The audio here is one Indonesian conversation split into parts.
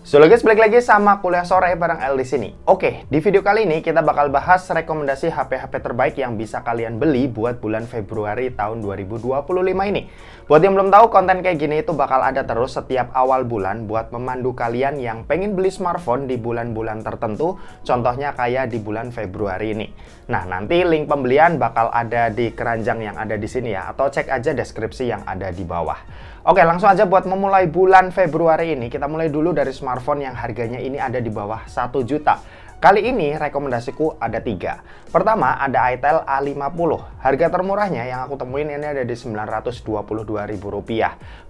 So guys, balik lagi sama kuliah sore bareng El di sini. Oke, di video kali ini kita bakal bahas rekomendasi HP-HP terbaik yang bisa kalian beli buat bulan Februari tahun 2025 ini. Buat yang belum tahu, konten kayak gini itu bakal ada terus setiap awal bulan buat memandu kalian yang pengen beli smartphone di bulan-bulan tertentu, contohnya kayak di bulan Februari ini. Nah, nanti link pembelian bakal ada di keranjang yang ada di sini ya, atau cek aja deskripsi yang ada di bawah. Oke, langsung aja buat memulai bulan Februari ini, kita mulai dulu dari smartphone yang harganya ini ada di bawah 1 juta. Kali ini rekomendasiku ada 3. Pertama ada Itel A50. Harga termurahnya yang aku temuin ini ada di Rp922.000.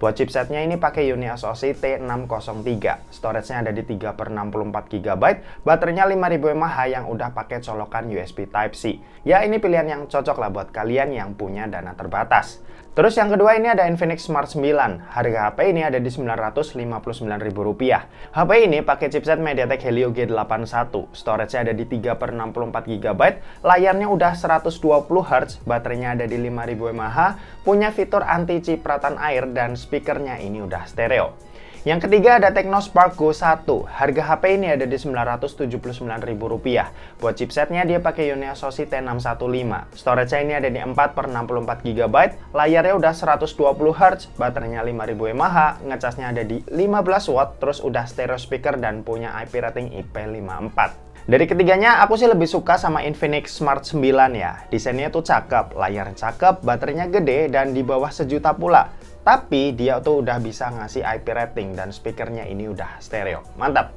Buat chipsetnya ini pakai UniSoC T603. Storage-nya ada di 3/64 GB. Baterainya 5000 mAh yang udah pakai colokan USB Type-C. Ya, ini pilihan yang cocok lah buat kalian yang punya dana terbatas. Terus yang kedua ini ada Infinix Smart 9. Harga HP ini ada di Rp959.000. HP ini pakai chipset MediaTek Helio G81. Storage-nya ada di 3/64 GB. Layarnya udah 120 Hz. Baterainya ada di 5000 mAh. Punya fitur anti cipratan air dan speakernya ini udah stereo. Yang ketiga ada Technospark Go 1. Harga HP ini ada di Rp979.000. Buat chipsetnya dia pakai UniSoC T615. Storage-nya ini ada di 4/64 GB. Layarnya udah 120 Hz, baterainya 5000 mAh, ngecasnya ada di 15 watt, terus udah stereo speaker dan punya IP rating IP54. Dari ketiganya, aku sih lebih suka sama Infinix Smart 9 ya. Desainnya tuh cakep, layar cakep, baterainya gede, dan di bawah sejuta pula. Tapi dia tuh udah bisa ngasih IP rating dan speakernya ini udah stereo. Mantap!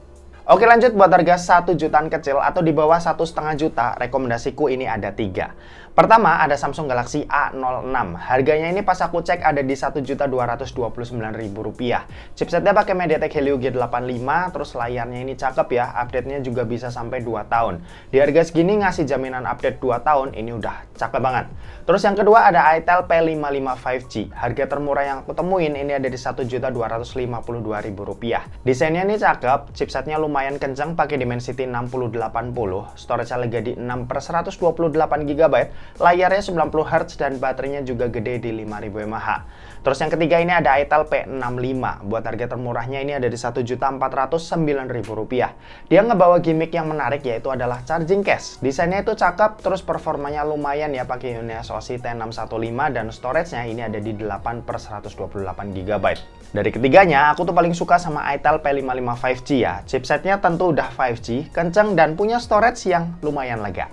Oke, lanjut buat harga 1 jutaan kecil atau di bawah 1,5 juta, rekomendasiku ini ada 3. Pertama ada Samsung Galaxy A06. Harganya ini pas aku cek ada di Rp1.229.000. Chipsetnya pakai MediaTek Helio G85, terus layarnya ini cakep ya, update-nya juga bisa sampai 2 tahun. Di harga segini ngasih jaminan update 2 tahun, ini udah cakep banget. Terus yang kedua ada Itel P55 5G. Harga termurah yang aku temuin ini ada di Rp1.252.000. Desainnya ini cakep, chipsetnya lumayan kencang pakai Dimensity 6080, storage-nya lega di 6/128 GB. Layarnya 90 Hz dan baterainya juga gede di 5000 mAh. Terus yang ketiga ini ada Itel P65. Buat harga termurahnya ini ada di Rp1.409.000. Dia ngebawa gimmick yang menarik yaitu adalah charging case. Desainnya itu cakep, terus performanya lumayan ya pakai UniSoC T615 dan storage-nya ini ada di 8/128 GB. Dari ketiganya, aku tuh paling suka sama Itel P55 5G ya. Chipsetnya tentu udah 5G, kenceng dan punya storage yang lumayan lega.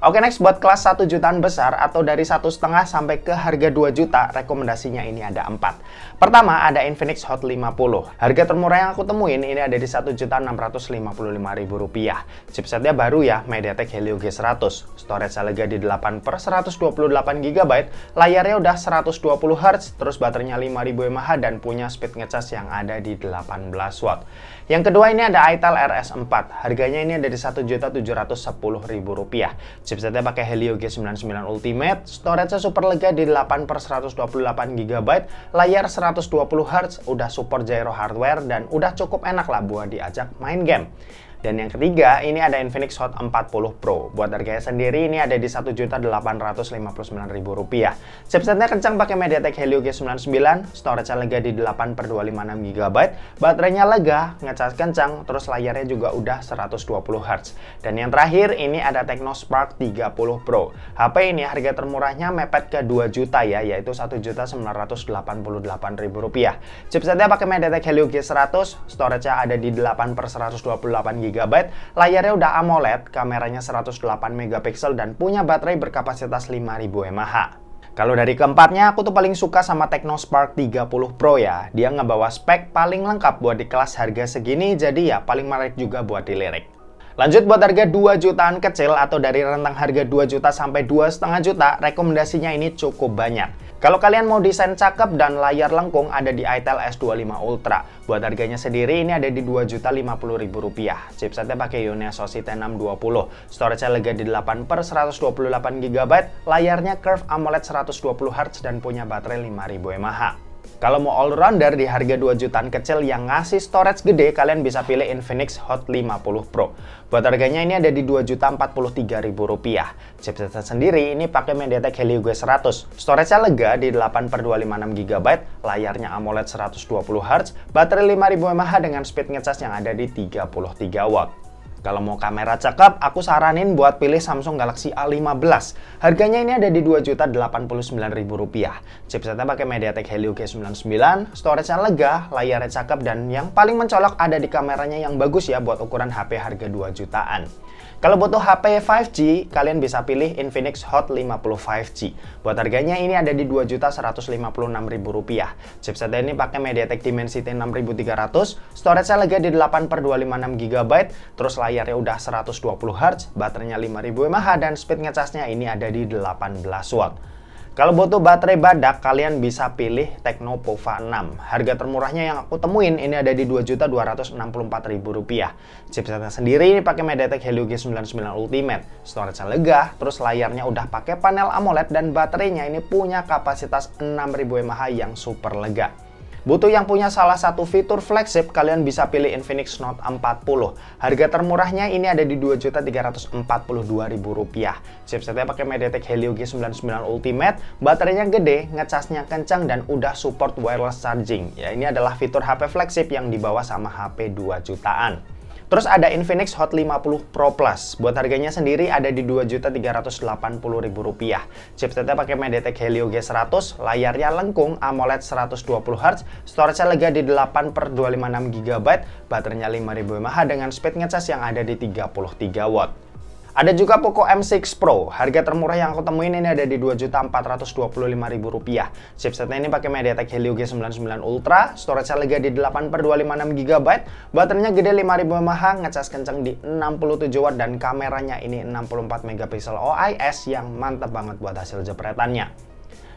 Oke, next buat kelas 1 jutaan besar atau dari 1,5 sampai ke harga 2 juta, rekomendasinya ini ada 4. Pertama ada Infinix Hot 50. Harga termurah yang aku temuin ini ada di Rp1.655.000. Chipsetnya baru ya, MediaTek Helio G100. Storage lega di 8/128 GB. Layarnya udah 120 Hz, terus baterainya 5000 mAh dan punya speed ngecas yang ada di 18 watt. Yang kedua ini ada Itel RS4. Harganya ini ada di Rp1.710.000. Chipsetnya pakai Helio G99 Ultimate, storage-nya super lega di 8/128 GB, layar 120 Hz, udah support gyro hardware, dan udah cukup enak lah buat diajak main game. Dan yang ketiga, ini ada Infinix Hot 40 Pro. Buat harganya sendiri, ini ada di Rp1.859.000. Chipsetnya kencang pakai MediaTek Helio G99, storage-nya lega di 8/256 GB, baterainya lega, ngecas kencang, terus layarnya juga udah 120 Hz. Dan yang terakhir, ini ada Technospark 30 Pro. HP ini harga termurahnya mepet ke 2 juta ya, yaitu Rp1.988.000. Chipsetnya pakai MediaTek Helio G100, storage-nya ada di 8/128 GB, layarnya udah AMOLED, kameranya 108 megapiksel dan punya baterai berkapasitas 5000 mAh. Kalau dari keempatnya, aku tuh paling suka sama Technospark 30 Pro ya. Dia ngebawa spek paling lengkap buat di kelas harga segini, jadi ya paling menarik juga buat dilirik. Lanjut buat harga 2 jutaan kecil atau dari rentang harga 2 juta sampai 2,5 juta, rekomendasinya ini cukup banyak. Kalau kalian mau desain cakep dan layar lengkung, ada di Itel S25 Ultra. Buat harganya sendiri ini ada di Rp2.050.000. Chipsetnya pakai UniSoC T620. Storage-nya lega di 8/128 GB, layarnya curve AMOLED 120 Hz dan punya baterai 5000 mAh. Kalau mau all-rounder di harga 2 jutaan kecil yang ngasih storage gede, kalian bisa pilih Infinix Hot 50 Pro. Buat harganya ini ada di Rp2.043.000. Chipsetnya sendiri ini pakai MediaTek Helio G100. Storage-nya lega di 8/256GB, layarnya AMOLED 120Hz, baterai 5000 mAh dengan speed ngecas yang ada di 33 watt. Kalau mau kamera cakep, aku saranin buat pilih Samsung Galaxy A15. Harganya ini ada di Rp2.089.000. Chipsetnya pakai MediaTek Helio G99, storage-nya lega, layarnya cakep, dan yang paling mencolok ada di kameranya yang bagus ya buat ukuran HP harga 2 jutaan. Kalau butuh HP 5G, kalian bisa pilih Infinix Hot 50 5G. Buat harganya ini ada di Rp2.156.000. Chipsetnya ini pakai MediaTek Dimensity 6300, storage-nya lega di 8/256GB, terus layarnya udah 120Hz, baterainya 5000 mAh, dan speed ngecasnya ini ada di 18 watt. Kalau butuh baterai badak, kalian bisa pilih Tecno-Pova 6. Harga termurahnya yang aku temuin ini ada di Rp2.264.000. Chipsetnya sendiri ini pakai MediaTek Helio G99 Ultimate. Storage-nya lega, terus layarnya udah pakai panel AMOLED, dan baterainya ini punya kapasitas 6000 mAh yang super lega. Butuh yang punya salah satu fitur flagship, kalian bisa pilih Infinix Note 40. Harga termurahnya ini ada di Rp2.342.000. Chipsetnya pakai MediaTek Helio G99 Ultimate, baterainya gede, ngecasnya kencang, dan udah support wireless charging. Ya, ini adalah fitur HP flagship yang dibawa sama HP 2 jutaan. Terus ada Infinix Hot 50 Pro Plus. Buat harganya sendiri ada di Rp2.380.000. Chipsetnya pakai MediaTek Helio G100, layarnya lengkung, AMOLED 120Hz, storage-nya lega di 8/256GB, baterainya 5000 mAh dengan speed ngecas yang ada di 33 watt. Ada juga Poco M6 Pro. Harga termurah yang aku temuin ini ada di Rp2.425.000. Chipsetnya ini pakai MediaTek Helio G99 Ultra, storage-nya lega di 8/256GB, baterainya gede 5000 mAh, ngecas kenceng di 67 watt, dan kameranya ini 64MP OIS yang mantap banget buat hasil jepretannya.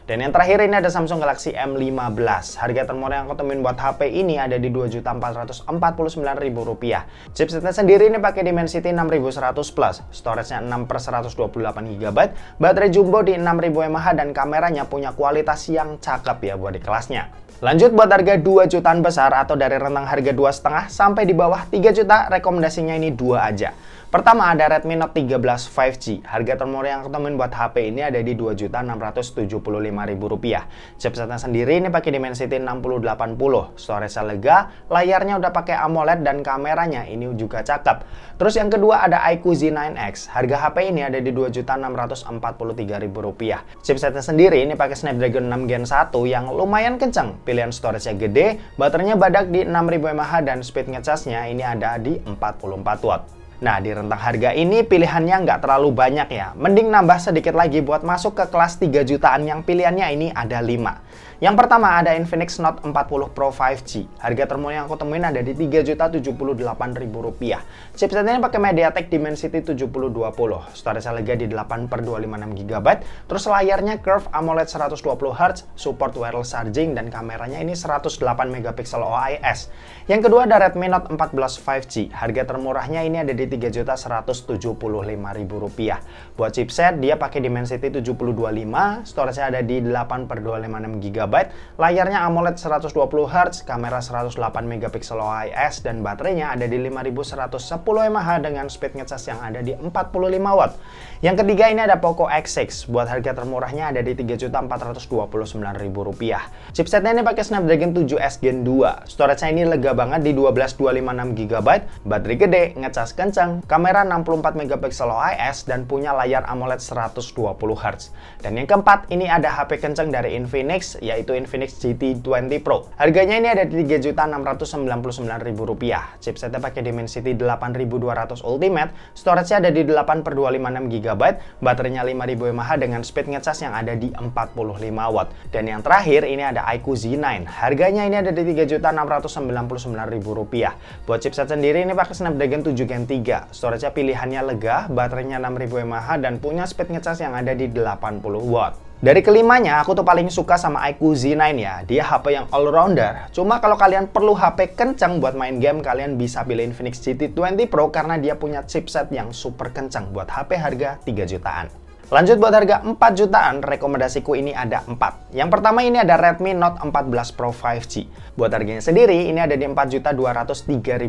Dan yang terakhir ini ada Samsung Galaxy M15. Harga termurah yang aku temuin buat HP ini ada di Rp2.449.000. Chipsetnya sendiri ini pakai Dimensity 6100 Plus, storage-nya 6/128GB, baterai jumbo di 6000 mAh, dan kameranya punya kualitas yang cakep ya buat di kelasnya. Lanjut buat harga 2 jutaan besar atau dari rentang harga 2,5 sampai di bawah 3 juta, rekomendasinya ini 2 aja. Pertama ada Redmi Note 13 5G. Harga termurah yang aku temuin buat HP ini ada di Rp2.675.000. Chipsetnya sendiri ini pakai Dimensity 6080, storage-nya lega, layarnya udah pakai AMOLED, dan kameranya ini juga cakep. Terus yang kedua ada iQOO Z9X. Harga HP ini ada di Rp2.643.000. Chipsetnya sendiri ini pakai Snapdragon 6 Gen 1 yang lumayan kencang. Pilihan storage-nya gede, baterainya badak di 6000 mAh, dan speed ngecasnya ini ada di 44 watt. Nah, di rentang harga ini pilihannya nggak terlalu banyak ya. Mending nambah sedikit lagi buat masuk ke kelas 3 jutaan yang pilihannya ini ada 5. Yang pertama ada Infinix Note 40 Pro 5G. Harga termurah yang aku temuin ada di Rp3.078.000. Chipsetnya ini pakai MediaTek Dimensity 7020. Storage-nya lega di 8/256GB. Terus layarnya curve AMOLED 120Hz, support wireless charging, dan kameranya ini 108MP OIS. Yang kedua ada Redmi Note 14 5G. Harga termurahnya ini ada di Rp3.175.000. Buat chipset dia pakai Dimensity 7025, storage-nya ada di 8/256GB, layarnya AMOLED 120Hz, kamera 108MP OIS, dan baterainya ada di 5110 mAh dengan speed ngecas yang ada di 45 watt. Yang ketiga ini ada Poco X6. Buat harga termurahnya ada di Rp3.429.000. Chipsetnya ini pakai Snapdragon 7S Gen 2. Storage-nya ini lega banget di 12256GB, baterai gede, ngecas kencang, kamera 64MP OIS, dan punya layar AMOLED 120Hz. Dan yang keempat ini ada HP kencang dari Infinix, yaitu Infinix GT20 Pro. Harganya ini ada di Rp3.699.000. Chipsetnya pakai Dimensity 8200 Ultimate, storage-nya ada di 8/256GB, baterainya 5000 mAh dengan speed ngecas yang ada di 45 watt. Dan yang terakhir ini ada iQOO Z9. Harganya ini ada di Rp3.699.000. Buat chipset sendiri ini pakai Snapdragon 7 Gen 3. Storage-nya pilihannya lega, baterainya 6000 mAh, dan punya speed ngecas yang ada di 80 watt. Dari kelimanya, aku tuh paling suka sama iQOO Z9 ya. Dia HP yang all-rounder. Cuma kalau kalian perlu HP kencang buat main game, kalian bisa pilih Infinix GT20 Pro karena dia punya chipset yang super kencang buat HP harga 3 jutaan. Lanjut buat harga 4 jutaan, rekomendasiku ini ada 4. Yang pertama ini ada Redmi Note 14 Pro 5G. Buat harganya sendiri, ini ada di Rp4.203.000.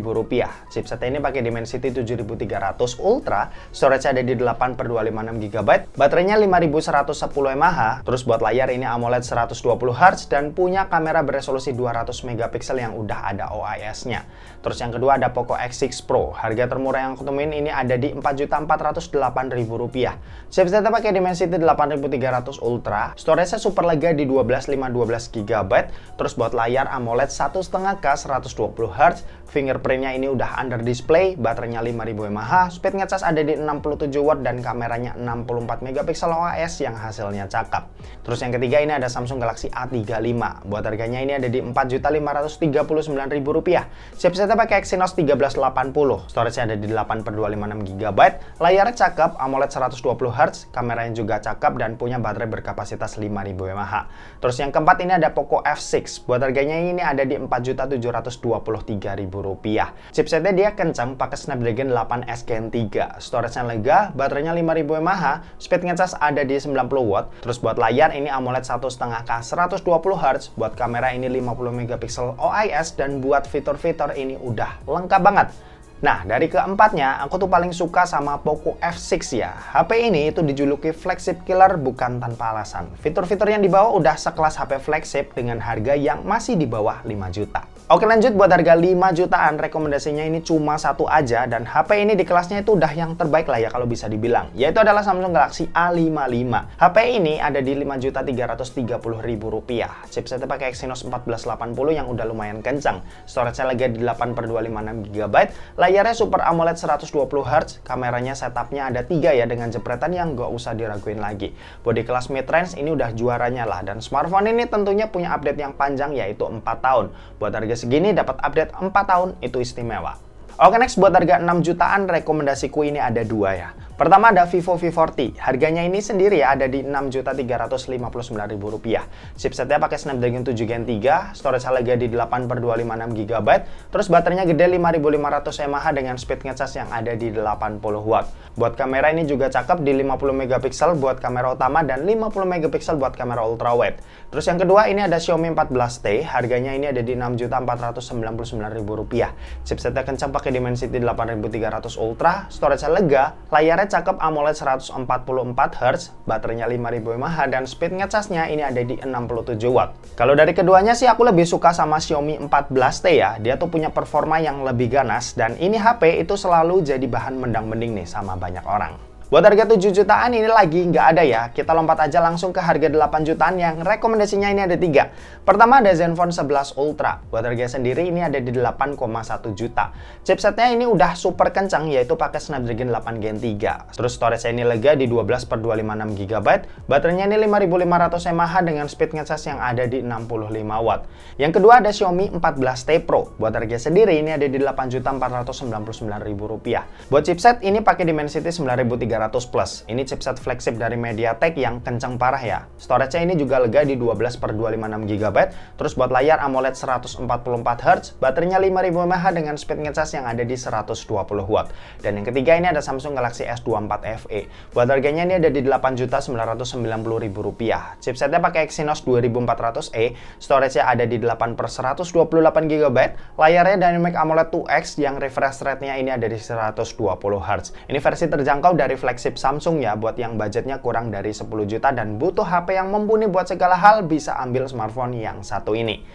Chipsetnya ini pakai Dimensity 7300 Ultra, storage ada di 8/256GB, baterainya 5110 mAh, terus buat layar ini AMOLED 120Hz dan punya kamera beresolusi 200MP yang udah ada OIS-nya. Terus yang kedua ada Poco X6 Pro. Harga termurah yang aku temuin ini ada di Rp4.408.000. Chipsetnya pakai Dimensity 8300 Ultra, storage-nya super lega di 12/512GB, terus buat layar AMOLED 1,5K 120Hz, fingerprint-nya ini udah under display, baterainya 5000 mAh, speed ngecas ada di 67W dan kameranya 64MP OIS yang hasilnya cakep. Terus yang ketiga ini ada Samsung Galaxy A35. Buat harganya ini ada di Rp4.539.000. Chipsetnya pakai Exynos 1380, storage-nya ada di 8/256GB, layarnya cakep, AMOLED 120Hz, kameranya juga cakep dan punya baterai berkapasitas 5000 mAh. Terus yang keempat ini ada Poco F6. Buat harganya ini ada di Rp4.723.000. Chipsetnya dia kencang pakai Snapdragon 8S Gen 3. Storage-nya lega, baterainya 5000 mAh, speed ngecas ada di 90W. Terus buat layar ini AMOLED 1,5K 120Hz, buat kamera ini 50MP OIS dan buat fitur-fitur ini udah lengkap banget. Nah, dari keempatnya, aku tuh paling suka sama Poco F6 ya. HP ini itu dijuluki flagship killer bukan tanpa alasan. Fitur-fitur yang dibawa udah sekelas HP flagship dengan harga yang masih di bawah 5 juta. Oke, lanjut buat harga 5 jutaan, rekomendasinya ini cuma satu aja, dan HP ini di kelasnya itu udah yang terbaik lah ya kalau bisa dibilang, yaitu adalah Samsung Galaxy A55. HP ini ada di Rp5.330.000. Chipsetnya pakai Exynos 1480 yang udah lumayan kencang. Storage-nya lega di 8/256GB, layarnya Super AMOLED 120Hz, kameranya setupnya ada 3 ya dengan jepretan yang gak usah diraguin lagi. Bodi kelas mid-range ini udah juaranya lah, dan smartphone ini tentunya punya update yang panjang yaitu 4 tahun. Buat harga segini dapat update 4 tahun itu istimewa. Oke, next buat harga 6 jutaan, rekomendasiku ini ada 2 ya. Pertama ada Vivo V40. Harganya ini sendiri ya ada di Rp6.359.000. Chipsetnya pakai Snapdragon 7 Gen 3, storage lega di 8/256GB, terus baterainya gede 5500 mAh dengan speed ngecas yang ada di 80W. Buat kamera ini juga cakep di 50MP buat kamera utama dan 50MP buat kamera ultrawide. Terus yang kedua ini ada Xiaomi 14T. Harganya ini ada di Rp6.499.000. Chipsetnya kencang pakai Dimensity 8300 Ultra, storage lega, layarnya cakep AMOLED 144Hz, baterainya 5000 mAh dan speed ngecasnya ini ada di 67W. Kalau dari keduanya sih aku lebih suka sama Xiaomi 14T ya. Dia tuh punya performa yang lebih ganas dan ini HP itu selalu jadi bahan mendang-mending nih sama banyak orang. Buat harga 7 jutaan ini lagi nggak ada ya. Kita lompat aja langsung ke harga 8 jutaan yang rekomendasinya ini ada 3. Pertama ada Zenfone 11 Ultra. Buat harga sendiri ini ada di 8,1 juta. Chipsetnya ini udah super kencang yaitu pakai Snapdragon 8 Gen 3. Terus storage ini lega di 12/256GB. Baterainya ini 5500 mAh dengan speed ngecas yang ada di 65W. Yang kedua ada Xiaomi 14T Pro. Buat harga sendiri ini ada di Rp8.499.000. Buat chipset ini pakai Dimensity 9300 Plus. Ini chipset flagship dari MediaTek yang kencang parah ya. Storage-nya ini juga lega di 12/256GB. Terus buat layar AMOLED 144Hz, baterainya 5000 mAh dengan speed ngecas yang ada di 120W. Dan yang ketiga ini ada Samsung Galaxy S24 FE. Buat harganya ini ada di Rp8.990.000. Chipsetnya pakai Exynos 2400E, storage-nya ada di 8/128GB, layarnya Dynamic AMOLED 2X yang refresh rate-nya ini ada di 120Hz. Ini versi terjangkau dari flagship Samsung ya, buat yang budgetnya kurang dari 10 juta dan butuh HP yang mumpuni buat segala hal, bisa ambil smartphone yang satu ini.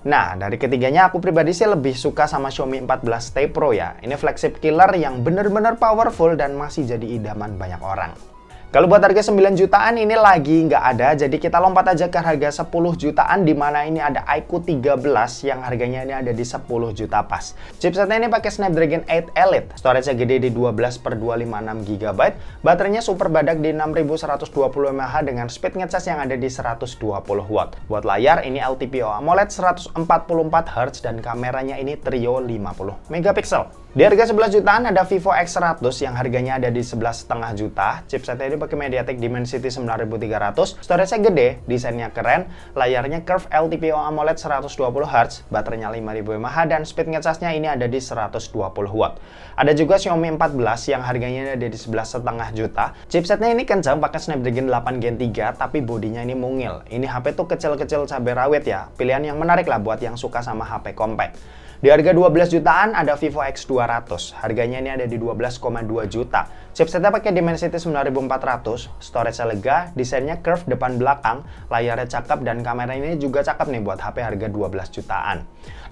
Nah, dari ketiganya aku pribadi sih lebih suka sama Xiaomi 14T Pro ya. Ini flagship killer yang bener-bener powerful dan masih jadi idaman banyak orang. Kalau buat harga 9 jutaan ini lagi nggak ada, jadi kita lompat aja ke harga 10 jutaan di mana ini ada iQOO 13 yang harganya ini ada di 10 juta pas. Chipsetnya ini pakai Snapdragon 8 Elite, storage-nya gede di 12/256GB, baterainya super badak di 6120 mAh dengan speed ngecas yang ada di 120W. Buat layar ini LTPO AMOLED 144Hz dan kameranya ini trio 50MP. Di harga 11 jutaan ada Vivo X100 yang harganya ada di 11,5 juta. Chipsetnya ini pakai MediaTek Dimensity 9300, storage-nya gede, desainnya keren, layarnya curve LTPO AMOLED 120Hz, baterainya 5000 mAh, dan speed ngecasnya ini ada di 120 watt. Ada juga Xiaomi 14 yang harganya ada di 11,5 juta. Chipsetnya ini kencang, pakai Snapdragon 8 Gen 3, tapi bodinya ini mungil. Ini HP tuh kecil-kecil cabai rawit ya, pilihan yang menarik lah buat yang suka sama HP compact. Di harga 12 jutaan ada Vivo X200, harganya ini ada di 12,2 juta. Chipsetnya pakai Dimensity 9400, storage lega, desainnya curve depan belakang, layarnya cakep, dan kamera ini juga cakep nih buat HP harga 12 jutaan.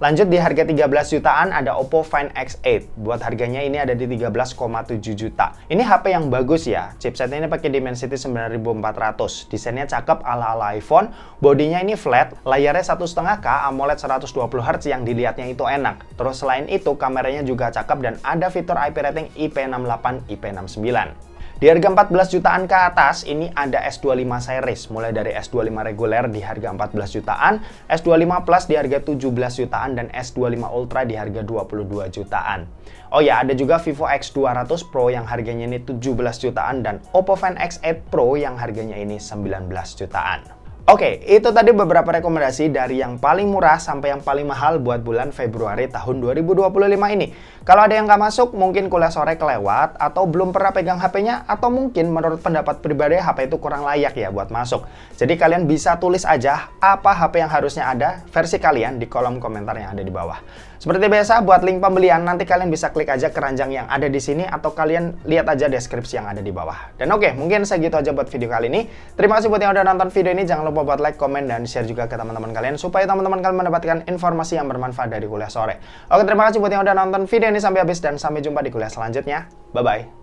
Lanjut di harga 13 jutaan ada Oppo Find X8, buat harganya ini ada di 13,7 juta. Ini HP yang bagus ya, chipsetnya ini pakai Dimensity 9400, desainnya cakep ala-ala iPhone, bodinya ini flat, layarnya 1,5K AMOLED 120Hz yang dilihatnya itu enak. Terus selain itu kameranya juga cakep dan ada fitur IP rating IP68, IP69. Di harga 14 jutaan ke atas, ini ada S25 series, mulai dari S25 reguler di harga 14 jutaan, S25 Plus di harga 17 jutaan, dan S25 Ultra di harga 22 jutaan. Oh ya, ada juga Vivo X200 Pro yang harganya ini 17 jutaan, dan Oppo Find X8 Pro yang harganya ini 19 jutaan. Oke, itu tadi beberapa rekomendasi dari yang paling murah sampai yang paling mahal buat bulan Februari tahun 2025 ini. Kalau ada yang nggak masuk, mungkin kuliah sore kelewat, atau belum pernah pegang HP-nya, atau mungkin menurut pendapat pribadi HP itu kurang layak ya buat masuk. Jadi kalian bisa tulis aja apa HP yang harusnya ada versi kalian di kolom komentar yang ada di bawah. Seperti biasa, buat link pembelian nanti kalian bisa klik aja keranjang yang ada di sini, atau kalian lihat aja deskripsi yang ada di bawah. Dan oke, mungkin segitu aja buat video kali ini. Terima kasih buat yang udah nonton video ini. Jangan lupa buat like, komen, dan share juga ke teman-teman kalian supaya teman-teman kalian mendapatkan informasi yang bermanfaat dari kuliah sore. Oke, terima kasih buat yang udah nonton video ini sampai habis dan sampai jumpa di kuliah selanjutnya. Bye-bye.